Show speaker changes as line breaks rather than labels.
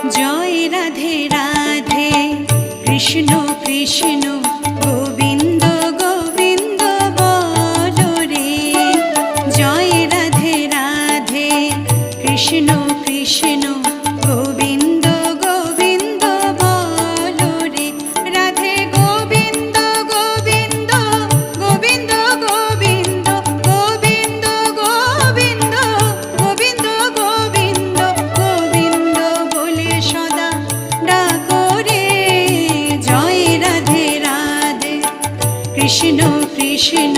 জয় রাধে রাধে কৃষ্ণ কৃষ্ণ গোবিন্দ গোবিন্দ বলো রে। জয় রাধে রাধে কৃষ্ণ কৃষ্ণ গোবিন্দ গোবিন্দ বলো রে। রাধে গোবিন্দ গোবিন্দ গোবিন্দ গোবিন্দ গোবিন্দ গোবিন্দ গোবিন্দ গোবিন্দ গোবিন্দ বলে সদা ডাকো রে। জয় রাধে রাধে কৃষ্ণ কৃষ্ণ